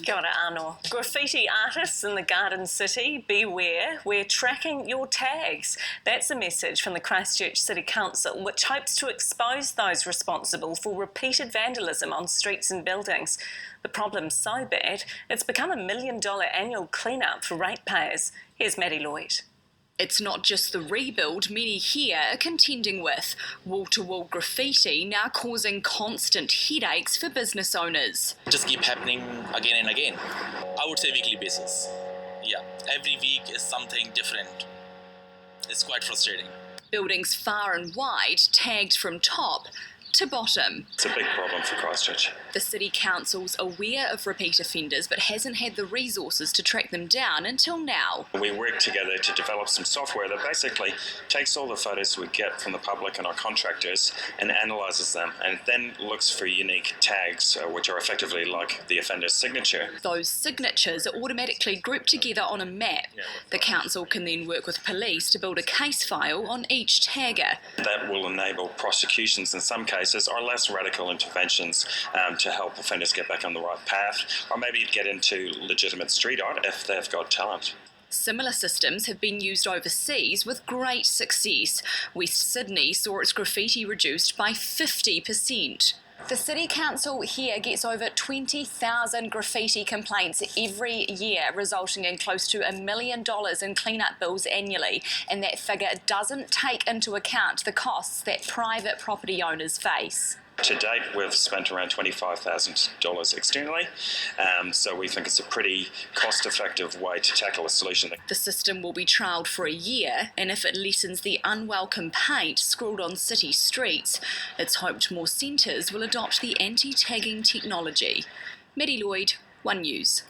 Kia ora anō. Graffiti artists in the Garden City, beware, we're tracking your tags. That's a message from the Christchurch City Council, which hopes to expose those responsible for repeated vandalism on streets and buildings. The problem's so bad, it's become $1 million annual clean-up for ratepayers. Here's Maddie Lloyd. It's not just the rebuild many here are contending with. Wall-to-wall graffiti now causing constant headaches for business owners. It just keep happening again and again. I would say weekly basis. Yeah, every week is something different. It's quite frustrating. Buildings far and wide tagged from top to bottom. It's a big problem for Christchurch. The City Council's aware of repeat offenders but hasn't had the resources to track them down until now. We work together to develop some software that basically takes all the photos we get from the public and our contractors and analyses them and then looks for unique tags which are effectively like the offender's signature. Those signatures are automatically grouped together on a map. The council can then work with police to build a case file on each tagger. That will enable prosecutions in some cases or less radical interventions to help offenders get back on the right path or maybe get into legitimate street art if they've got talent. Similar systems have been used overseas with great success. West Sydney saw its graffiti reduced by 50%. The City Council here gets over 20,000 graffiti complaints every year, resulting in close to $1 million in clean-up bills annually, and that figure doesn't take into account the costs that private property owners face. To date, we've spent around $25,000 externally, so we think it's a pretty cost-effective way to tackle a solution. The system will be trialled for a year, and if it lessens the unwelcome paint scrawled on city streets, it's hoped more centres will adopt the anti-tagging technology. Maddie Lloyd, One News.